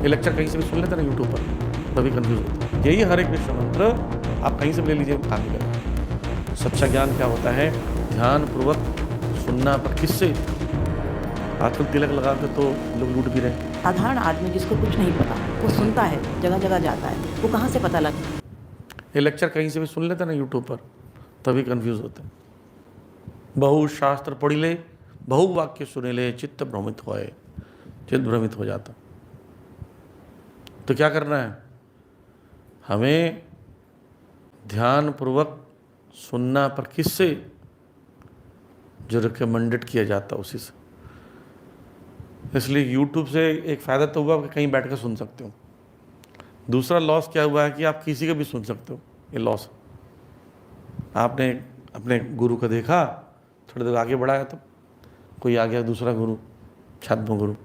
ये लेक्चर कहीं से भी सुन लेते ना यूट्यूब पर, तभी कंफ्यूज होते हैं। यही हरे कृष्ण मंत्र आप कहीं से भी ले लीजिए, काम नहीं करेगा। सच्चा ज्ञान क्या होता है? ध्यानपूर्वक सुनना। पर किससे? आजकल तिलक लगा के तो लोग लूट भी रहे हैं। साधारण आदमी जिसको कुछ नहीं पता, वो सुनता है, जगह जगह जाता है, वो कहाँ से पता लगे? ये लेक्चर कहीं से भी सुन लेते ना यूट्यूब पर, तभी कंफ्यूज होते हैं। बहु शास्त्र पढ़ी ले, बहु वाक्य सुने ले, चित्त भ्रमित होए, चित्त भ्रमित हो जाता। तो क्या करना है? हमें ध्यानपूर्वक सुनना। पर किससे? जो रिकमेंडेड किया जाता उसी से। इसलिए YouTube से एक फ़ायदा तो हुआ कि कहीं बैठ कर सुन सकते हो। दूसरा लॉस क्या हुआ है कि आप किसी का भी सुन सकते हो। ये लॉस, आपने अपने गुरु को देखा, थोड़ी देर आगे बढ़ाया तो कोई आ गया दूसरा गुरु, छात्म गुरु,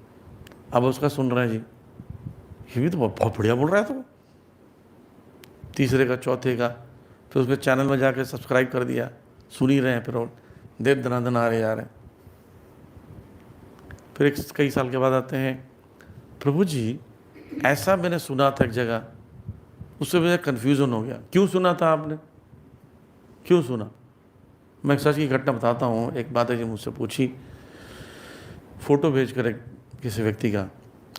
अब उसका सुन रहे हैं जी, ये भी तो बहुत बढ़िया बोल रहा है। तो तीसरे का, चौथे का, फिर उसके चैनल में जाकर सब्सक्राइब कर दिया, सुन ही रहे हैं, फिर और देर दनादन आ रहे जा रहे हैं। फिर कई साल के बाद आते हैं, प्रभु जी ऐसा मैंने सुना था एक जगह, उससे मुझे कन्फ्यूज़न हो गया। क्यों सुना था आपने? क्यों सुना? मैं एक सच की घटना बताता हूँ। एक बात है जी मुझसे पूछी, फ़ोटो भेज कर एक किसी व्यक्ति का,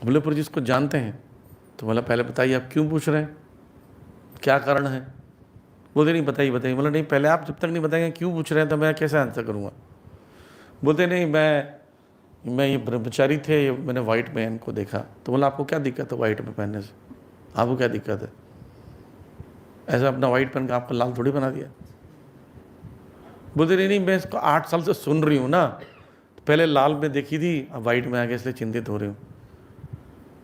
बोले प्रभु जी इसको जानते हैं? तो बोला पहले बताइए आप क्यों पूछ रहे हैं, क्या कारण है? बोलते नहीं बताइए बताइए। बोला नहीं, पहले आप जब तक नहीं बताएंगे क्यों पूछ रहे हैं तो मैं कैसे आंसर करूँगा। बोलते नहीं, मैं ये ब्रह्मचारी थे, मैंने वाइट में इनको देखा। तो बोला आपको क्या दिक्कत है वाइट में पहनने से? आपको क्या दिक्कत है? ऐसा अपना वाइट पहन के आपको लाल थोड़ी बना दिया। बोलते नहीं, मैं इसको 8 साल से सुन रही हूँ ना, तो पहले लाल में देखी थी, अब वाइट में आ गया इसलिए चिंतित हो रही हूँ।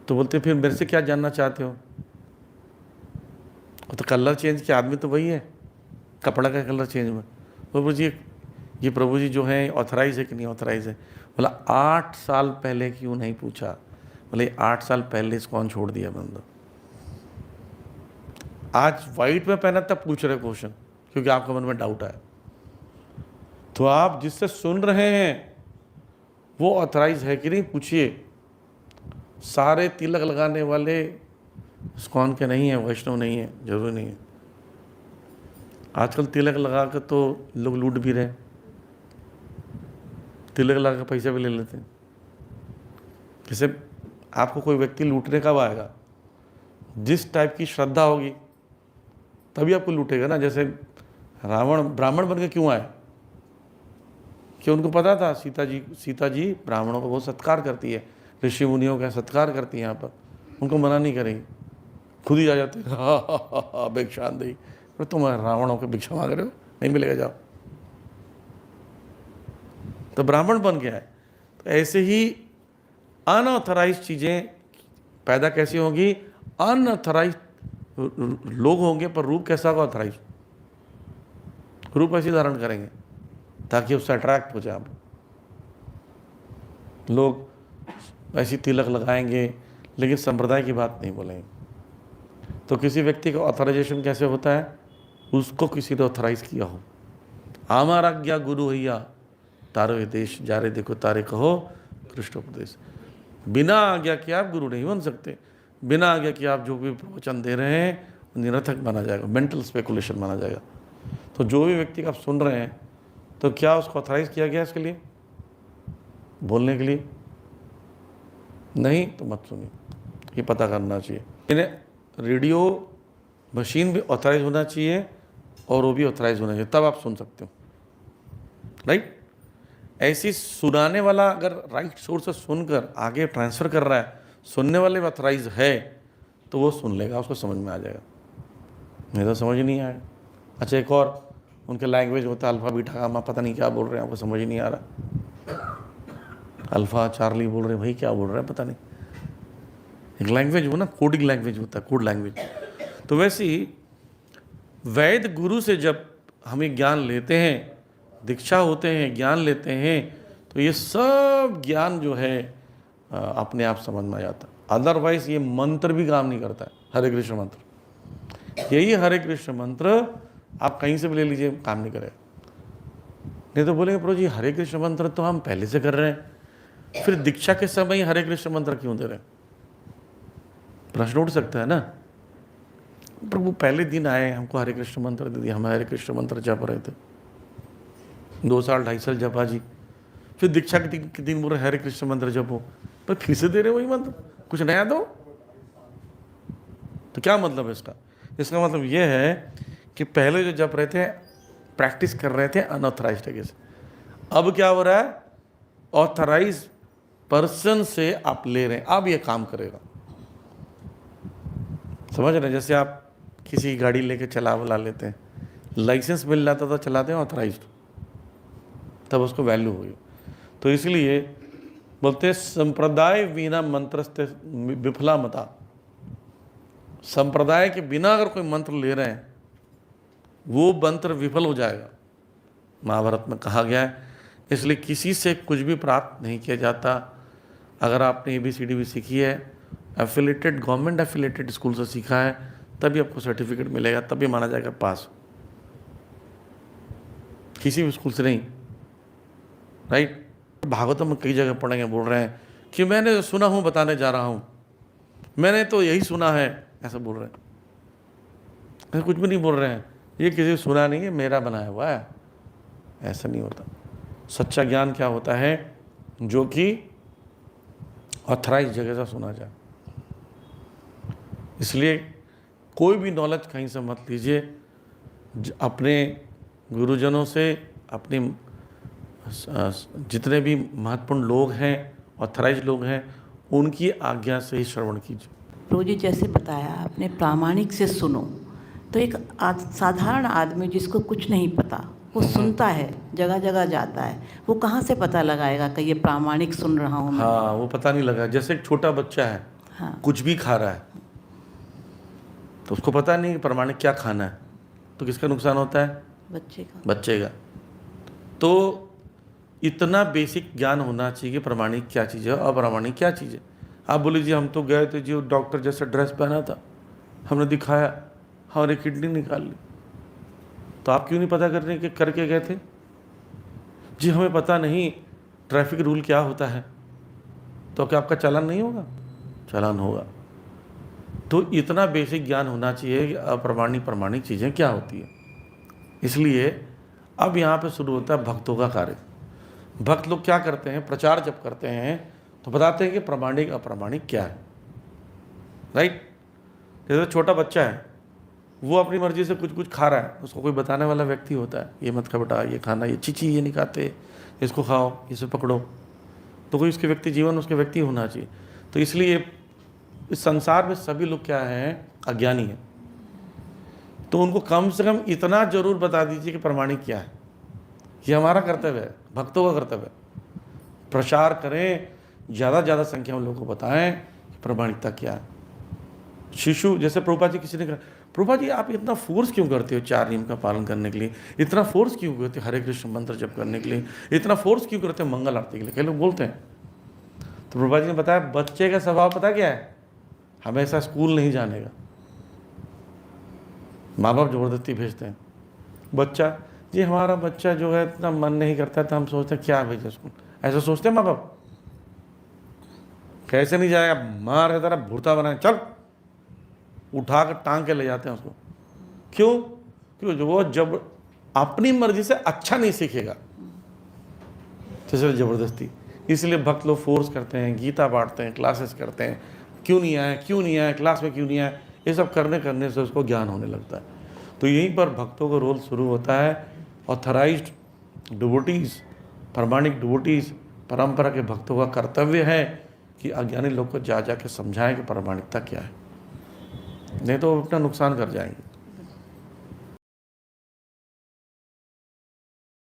तो बोलते फिर मेरे से क्या जानना चाहते हो? तो कलर चेंज किया, आदमी तो वही है, कपड़ा का कलर चेंज हुआ। प्रभु जी ये प्रभु जी जो है ऑथराइज है कि नहीं ऑथराइज है? बोला 8 साल पहले क्यों नहीं पूछा? बोले 8 साल पहले इसको कौन छोड़ दिया बंदा? आज वाइट में पहना तब पूछ रहे क्वेश्चन, क्योंकि आपके मन में डाउट आया। तो आप जिससे सुन रहे हैं वो ऑथराइज है कि नहीं, पूछिए। सारे तिलक लगाने वाले इस्कॉन के नहीं है, वैष्णव नहीं है, जरूरी नहीं है। आजकल तिलक लगा कर तो लोग लूट भी रहे हैं, तिलक लगा कर पैसा भी ले लेते हैं। जैसे आपको कोई व्यक्ति लूटने कब आएगा? जिस टाइप की श्रद्धा होगी तभी आपको लूटेगा ना। जैसे रावण ब्राह्मण बन के क्यों आए? कि उनको पता था सीता जी ब्राह्मणों का बहुत सत्कार करती है, ऋषि मुनियों का सत्कार करती है, यहाँ पर उनको मना नहीं करेंगे, खुद ही आ जाते हैं, हा भिक्षा दी। तो तुम रावणों के भिक्षा मांग रहे हो, नहीं मिलेगा, जाओ। तो ब्राह्मण बन गया है। तो ऐसे ही अनऑथराइज चीज़ें पैदा कैसी होंगी? अनऑथराइज लोग होंगे, पर रूप कैसा होगा? ऑथराइज रूप ऐसे धारण करेंगे ताकि उससे अट्रैक्ट हो जाए। लोग ऐसी तिलक लगाएंगे लेकिन संप्रदाय की बात नहीं बोलेंगे। तो किसी व्यक्ति का ऑथराइजेशन कैसे होता है? उसको किसी ने ऑथराइज किया हो। आमार आज्ञा गुरु हैया, तारो देश जारे देखो तारे कहो कृष्ण उपदेश। बिना आज्ञा के आप गुरु नहीं बन सकते। बिना आज्ञा के आप जो भी प्रवचन दे रहे हैं निरर्थक माना जाएगा, मेंटल स्पेकुलेशन माना जाएगा। तो जो भी व्यक्ति का आप सुन रहे हैं, तो क्या उसको ऑथराइज किया गया इसके लिए, बोलने के लिए? नहीं, तो मत सुनिए, ये पता करना चाहिए। इन्हें रेडियो मशीन भी ऑथराइज होना चाहिए और वो भी ऑथराइज होना चाहिए, तब आप सुन सकते हो, राइट। ऐसी सुनाने वाला अगर राइट सोर्स से सुनकर आगे ट्रांसफ़र कर रहा है, सुनने वाले में ऑथराइज है, तो वो सुन लेगा, उसको समझ में आ जाएगा। नहीं तो समझ नहीं आएगा। अच्छा, एक और उनके लैंग्वेज होता है अल्फ़ा बीटा गामा, पता नहीं क्या बोल रहे हैं, आपको समझ ही नहीं आ रहा। अल्फ़ा चार्ली बोल रहे हैं, भाई क्या बोल रहे हैं पता नहीं। एक लैंग्वेज हो ना, कोडिंग लैंग्वेज होता है, कोड लैंग्वेज। तो वैसे ही वैद गुरु से जब हमें ज्ञान लेते हैं, दीक्षा होते हैं, ज्ञान लेते हैं, तो ये सब ज्ञान जो है अपने आप समझ में आ जाता। अदरवाइज ये मंत्र भी काम नहीं करता है, हरे कृष्ण मंत्र। यही हरे कृष्ण मंत्र आप कहीं से भी ले लीजिए, काम नहीं करेगा। नहीं तो बोलेंगे प्रभु जी हरे कृष्ण मंत्र तो हम पहले से कर रहे हैं, फिर दीक्षा के समय हरे कृष्ण मंत्र क्यों दे रहे हैं? प्रश्न उठ सकता है ना। प्रभु पहले दिन आए, हमको हरे कृष्ण मंत्र दे दिया, हम हरे कृष्ण मंत्र जप रहे थे 2 साल 2.5 साल जपा जी, फिर दीक्षा के दिन बोल रहे हरे कृष्ण मंत्र जपो, पर फिर से दे रहे वही मंत्र, कुछ नया दो। तो क्या मतलब है इसका? इसका मतलब ये है कि पहले जो जप रहे थे, प्रैक्टिस कर रहे थे अनऑथराइज्ड जगह से, अब क्या हो रहा है, ऑथराइज पर्सन से आप ले रहे हैं, अब ये काम करेगा। समझ रहे हैं? जैसे आप किसी गाड़ी लेके चला वला लेते हैं, लाइसेंस मिल जाता था, चलाते हैं ऑथराइज्ड, तब उसको वैल्यू होगी। तो इसलिए बोलते हैं संप्रदाय बिना मंत्रस्ते विफला मता, संप्रदाय के बिना अगर कोई मंत्र ले रहे हैं वो मंत्र विफल हो जाएगा, महाभारत में कहा गया है। इसलिए किसी से कुछ भी प्राप्त नहीं किया जाता। अगर आपने ABCD भी सीखी है, एफिलेटेड गवर्नमेंट एफिलेटेड स्कूल से सीखा है, तभी आपको सर्टिफिकेट मिलेगा, तभी माना जाएगा पास, किसी भी स्कूल से नहीं। राइट? भागवतम में कई जगह पढ़ेंगे, बोल रहे हैं कि मैंने सुना हूँ बताने जा रहा हूँ, मैंने तो यही सुना है, ऐसा बोल रहे हैं। ऐसा कुछ भी नहीं बोल रहे हैं, ये किसी ने सुना नहीं है, मेरा बनाया हुआ है, ऐसा नहीं होता। सच्चा ज्ञान क्या होता है? जो कि ऑथराइज जगह से सुना जाए। इसलिए कोई भी नॉलेज कहीं से मत लीजिए, अपने गुरुजनों से, अपने जितने भी महत्वपूर्ण लोग हैं, ऑथराइज लोग हैं, उनकी आज्ञा से ही श्रवण कीजिए। प्रभु जी जैसे बताया आपने, प्रामाणिक से सुनो, तो एक साधारण आदमी जिसको कुछ नहीं पता, वो सुनता है, जगह जगह जाता है, वो कहाँ से पता लगाएगा कि ये प्रामाणिक सुन रहा हूँ मैं? हाँ, वो पता नहीं लगा। जैसे एक छोटा बच्चा है, हाँ, कुछ भी खा रहा है, तो उसको पता नहीं प्रामाणिक क्या खाना है, तो किसका नुकसान होता है? बच्चे का। तो इतना बेसिक ज्ञान होना चाहिए कि प्रामाणिक क्या चीज़ है, अप्रामाणिक क्या चीज़ है। आप बोले जी हम तो गए थे जी, डॉक्टर जैसा ड्रेस पहना था, हमने दिखाया, हमारी किडनी निकाल ली, तो आप क्यों नहीं पता करके गए थे? जी हमें पता नहीं ट्रैफिक रूल क्या होता है। तो क्या आपका चालान नहीं होगा? चालान होगा। तो इतना बेसिक ज्ञान होना चाहिए कि अप्रामाणिक प्रमाणिक चीज़ें क्या होती है। इसलिए अब यहाँ पे शुरू होता है भक्तों का कार्य। भक्त लोग क्या करते हैं? प्रचार जब करते हैं तो बताते हैं कि प्रामाणिक अप्रामाणिक क्या है। राइट? जैसे छोटा बच्चा है, वो अपनी मर्जी से कुछ खा रहा है, उसको कोई बताने वाला व्यक्ति होता है, ये मत खा बेटा, ये खाना, ये चीची ये नहीं खाते, इसको खाओ, इसे पकड़ो। तो कोई उसके व्यक्ति जीवन उसके व्यक्ति होना चाहिए। तो इसलिए इस संसार में सभी लोग क्या हैं? अज्ञानी हैं। तो उनको कम से कम इतना जरूर बता दीजिए कि प्रामाणिक क्या है। ये हमारा कर्तव्य है, भक्तों का कर्तव्य है। प्रचार करें, ज़्यादा ज़्यादा संख्या में लोगों को बताएं कि प्रामाणिकता क्या है। शिशु, जैसे प्रभुपाद जी, किसी ने कहा प्रभुपाद जी आप इतना फोर्स क्यों करते हो 4 नियम का पालन करने के लिए, इतना फोर्स क्यों करते हो हरे कृष्ण मंत्र जप करने के लिए, इतना फोर्स क्यों करते हो मंगल आरती के लिए? कई लोग बोलते हैं। तो प्रभुपाद जी ने बताया बच्चे का स्वभाव पता क्या है? हमेशा स्कूल नहीं जाने का। माँ बाप जबरदस्ती भेजते हैं। बच्चा, जी हमारा बच्चा जो है इतना मन नहीं करता, तो हम सोचते हैं क्या भेजे स्कूल, ऐसा सोचते हैं माँ बाप। कैसे नहीं जाएगा, मार है तरह भूता बनाए, चल उठा कर टांग के ले जाते हैं उसको। क्यों? क्यों? वो जब अपनी मर्जी से अच्छा नहीं सीखेगा तो चलो जबरदस्ती। इसलिए भक्त लोग फोर्स करते हैं, गीता बांटते हैं, क्लासेस करते हैं, क्यों नहीं आए क्लास में, क्यों नहीं आए, ये सब करने से उसको ज्ञान होने लगता है। तो यहीं पर भक्तों का रोल शुरू होता है। ऑथराइज्ड डिवोटीज, प्रामाणिक डिवोटीज, परंपरा के भक्तों का कर्तव्य है कि अज्ञानी लोग को जा के समझाएं कि प्रामाणिकता क्या है, नहीं तो वो अपना नुकसान कर जाएंगे।